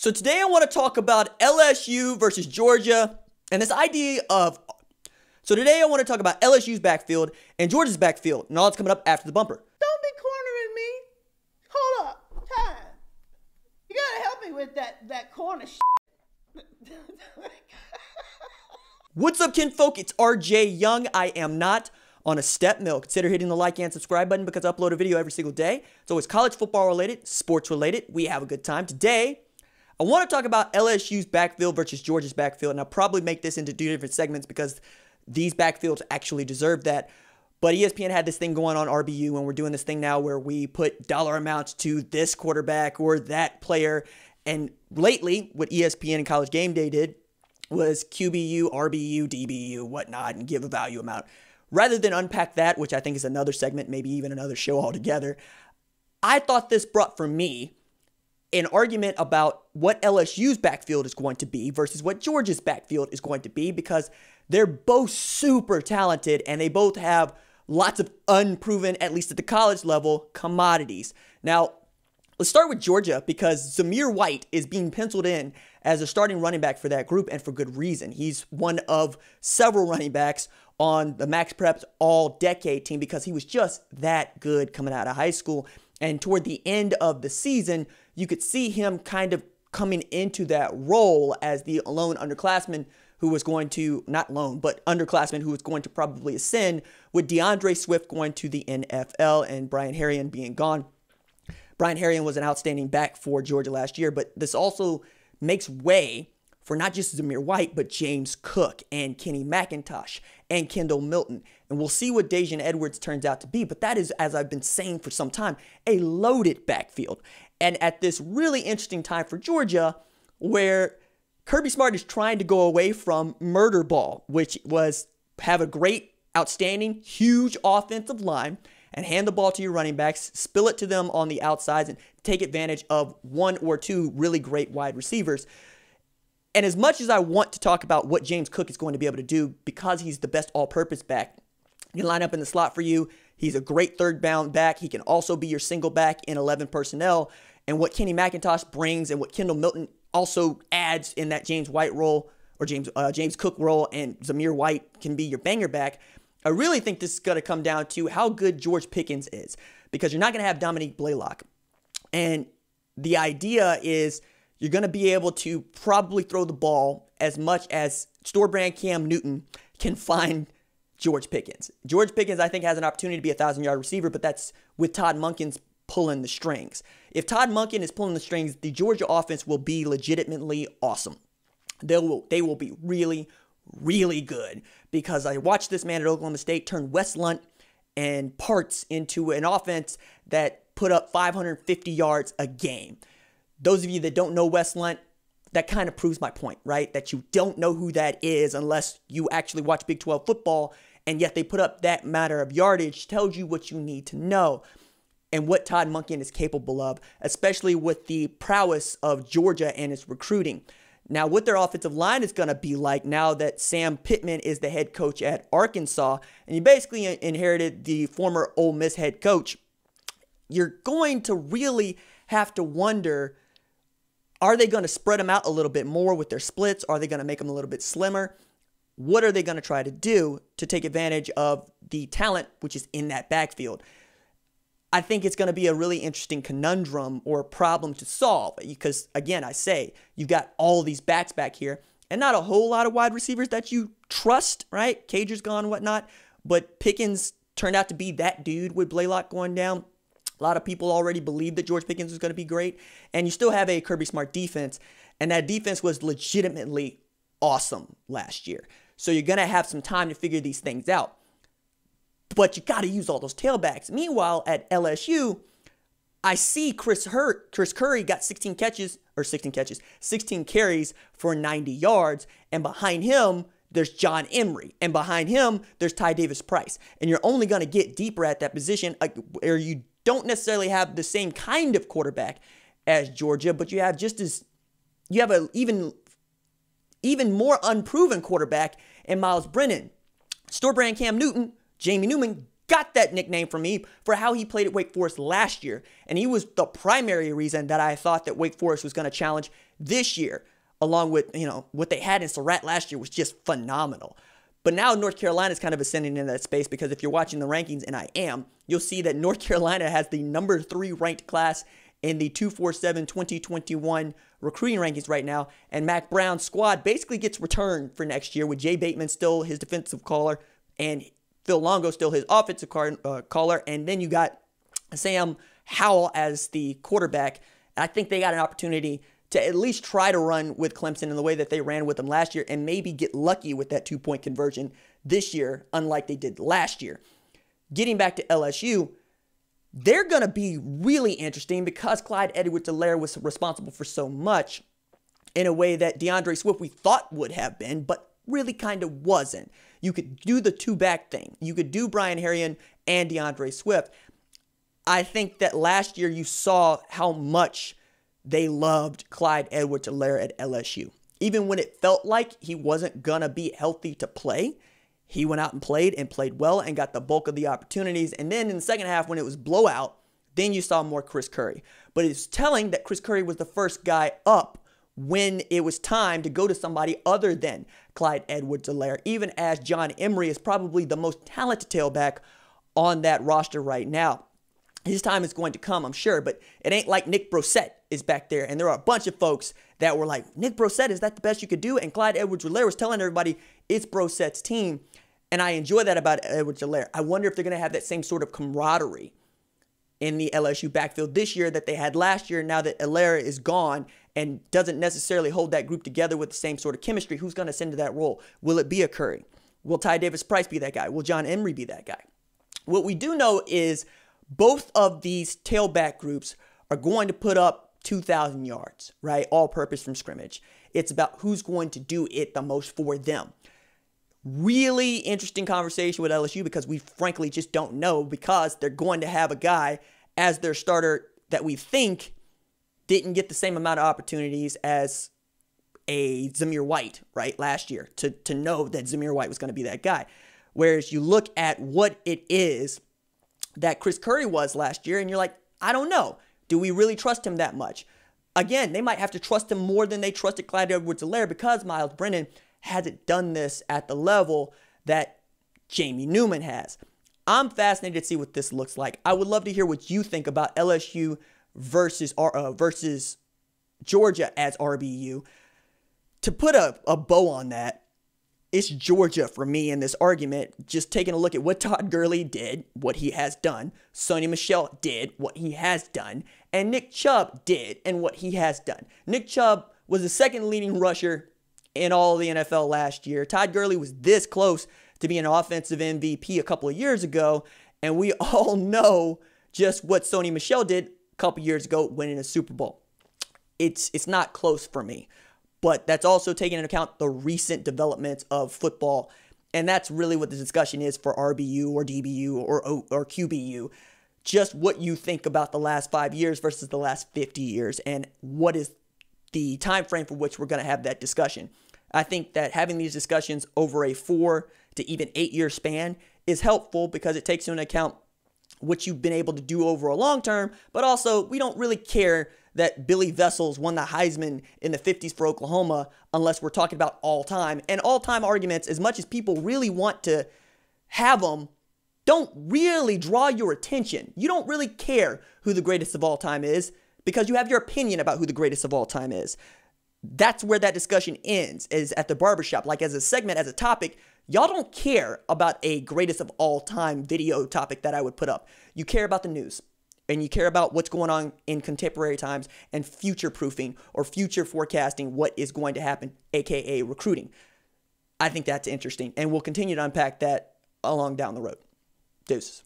So today I want to talk about LSU versus Georgia and this idea of, so today I want to talk about LSU's backfield and Georgia's backfield and all that's coming up after the bumper. Don't be cornering me. Hold up. Time. You gotta help me with that corner shit. What's up, kinfolk? It's RJ Young. I am not on a step mill. Consider hitting the like and subscribe button because I upload a video every single day. It's always college football related, sports related. We have a good time. Today, I want to talk about LSU's backfield versus Georgia's backfield, and I'll probably make this into two different segments because these backfields actually deserve that. But ESPN had this thing going on RBU, and we're doing this thing now where we put dollar amounts to this quarterback or that player. And lately, what ESPN and College Game Day did was QBU, RBU, DBU, whatnot, and give a value amount. Rather than unpack that, which I think is another segment, maybe even another show altogether, I thought this brought for me an argument about what LSU's backfield is going to be versus what Georgia's backfield is going to be, because they're both super talented and they both have lots of unproven, at least at the college level, commodities. Now, let's start with Georgia because Zamir White is being penciled in as a starting running back for that group, and for good reason. He's one of several running backs on the Max Preps all-decade team because he was just that good coming out of high school. And toward the end of the season, you could see him kind of coming into that role as the lone underclassman who was going to, not lone, but underclassman who was going to probably ascend, with DeAndre Swift going to the NFL and Brian Herrien being gone. Brian Herrien was an outstanding back for Georgia last year, but this also makes way for not just Zamir White, but James Cook and Kenny McIntosh and Kendall Milton. And we'll see what Daijun Edwards turns out to be. But that is, as I've been saying for some time, a loaded backfield. And at this really interesting time for Georgia, where Kirby Smart is trying to go away from murder ball, which was have a great, outstanding, huge offensive line and hand the ball to your running backs, spill it to them on the outsides, and take advantage of one or two really great wide receivers. And as much as I want to talk about what James Cook is going to be able to do because he's the best all-purpose back, he can line up in the slot for you. He's a great third down back. He can also be your single back in 11 personnel. And what Kenny McIntosh brings and what Kendall Milton also adds in that James White role, or James Cook role, and Zamir White can be your banger back. I really think this is going to come down to how good George Pickens is, because you're not going to have Dominique Blaylock. And the idea is you're going to be able to probably throw the ball as much as store brand Cam Newton can find George Pickens. George Pickens, I think, has an opportunity to be a 1,000-yard receiver, but that's with Todd Monken's pulling the strings. If Todd Monken is pulling the strings, the Georgia offense will be legitimately awesome. They will be really, really good, because I watched this man at Oklahoma State turn Wes Lunt and Parts into an offense that put up 550 yards a game. Those of you that don't know Wes Lunt, that kind of proves my point, right? That you don't know who that is unless you actually watch Big 12 football, and yet they put up that matter of yardage tells you what you need to know and what Todd Monken is capable of, especially with the prowess of Georgia and its recruiting. Now, what their offensive line is going to be like now that Sam Pittman is the head coach at Arkansas, and you basically inherited the former Ole Miss head coach, you're going to really have to wonder, are they going to spread them out a little bit more with their splits? Are they going to make them a little bit slimmer? What are they going to try to do to take advantage of the talent which is in that backfield? I think it's going to be a really interesting conundrum or problem to solve because, again, I say you've got all these backs back here and not a whole lot of wide receivers that you trust, right? Cager's gone and whatnot, but Pickens turned out to be that dude with Blaylock going down. A lot of people already believed that George Pickens was going to be great, and you still have a Kirby Smart defense, and that defense was legitimately awesome last year. So you're going to have some time to figure these things out. But you got to use all those tailbacks. Meanwhile, at LSU, I see Chris Curry got 16 carries for 90 yards. And behind him, there's John Emery. And behind him, there's Ty Davis Price. And you're only going to get deeper at that position, where you don't necessarily have the same kind of quarterback as Georgia, but you have an even more unproven quarterback in Miles Brennan. Store brand Cam Newton, Jamie Newman, got that nickname from me for how he played at Wake Forest last year. And he was the primary reason that I thought that Wake Forest was going to challenge this year, along with, what they had in Surratt last year was just phenomenal. But now North Carolina is kind of ascending in that space, because if you're watching the rankings, and I am, you'll see that North Carolina has the number 3 ranked class in the 247 2021 recruiting rankings right now. And Mac Brown's squad basically gets returned for next year, with Jay Bateman still his defensive caller and Phil Longo still his offensive caller. And then you got Sam Howell as the quarterback. I think they got an opportunity to at least try to run with Clemson in the way that they ran with them last year, and maybe get lucky with that 2-point conversion this year, unlike they did last year. Getting back to LSU, they're going to be really interesting, because Clyde Edwards-Helaire was responsible for so much in a way that DeAndre Swift we thought would have been, but really kind of wasn't. You could do the 2-back thing. You could do Brian Herrien and DeAndre Swift. I think that last year you saw how much they loved Clyde Edwards-Helaire at LSU. Even when it felt like he wasn't going to be healthy to play, he went out and played well and got the bulk of the opportunities. And then in the second half, when it was blowout, then you saw more Chris Curry. But it's telling that Chris Curry was the first guy up when it was time to go to somebody other than Clyde Edwards-Helaire, even as John Emery is probably the most talented tailback on that roster right now. His time is going to come, I'm sure, but it ain't like Nick Brossette is back there. And there are a bunch of folks that were like, Nick Brossette, is that the best you could do? And Clyde Edwards-Helaire was telling everybody it's Brossette's team. And I enjoy that about Edwards-Helaire. I wonder if they're going to have that same sort of camaraderie in the LSU backfield this year that they had last year, now that Helaire is gone and doesn't necessarily hold that group together with the same sort of chemistry. Who's going to ascend to that role? Will it be a Curry? Will Ty Davis-Price be that guy? Will John Emery be that guy? What we do know is both of these tailback groups are going to put up 2,000 yards, right? All purpose from scrimmage. It's about who's going to do it the most for them. Really interesting conversation with LSU, because we frankly just don't know, because they're going to have a guy as their starter that we think didn't get the same amount of opportunities as a Zamir White, right, last year, to know that Zamir White was going to be that guy. Whereas you look at what it is that Chris Curry was last year, and you're like, I don't know. Do we really trust him that much? Again, they might have to trust him more than they trusted Clyde Edwards-Helaire, because Miles Brennan hasn't done this at the level that Jamie Newman has. I'm fascinated to see what this looks like. I would love to hear what you think about LSU versus Georgia as RBU. To put a bow on that, it's Georgia for me in this argument. Just taking a look at what Todd Gurley did, what he has done, Sony Michel did, what he has done, and Nick Chubb did, and what he has done. Nick Chubb was the second leading rusher in all of the NFL last year. Todd Gurley was this close to being an offensive MVP a couple of years ago, and we all know just what Sony Michel did a couple years ago, winning a Super Bowl. It's not close for me. But that's also taking into account the recent developments of football. And that's really what the discussion is for RBU or DBU or QBU. Just what you think about the last 5 years versus the last 50 years. And what is the time frame for which we're going to have that discussion. I think that having these discussions over a 4 to even 8 year span is helpful, because it takes into account what you've been able to do over a long term. But also, we don't really care that Billy Vessels won the Heisman in the 50s for Oklahoma unless we're talking about all-time. And all-time arguments, as much as people really want to have them, don't really draw your attention. You don't really care who the greatest of all time is, because you have your opinion about who the greatest of all time is. That's where that discussion ends, is at the barbershop. Like, as a segment, as a topic, y'all don't care about a greatest of all time video topic that I would put up. You care about the news. And you care about what's going on in contemporary times and future proofing or future forecasting what is going to happen, aka recruiting. I think that's interesting, and we'll continue to unpack that along down the road. Deuces.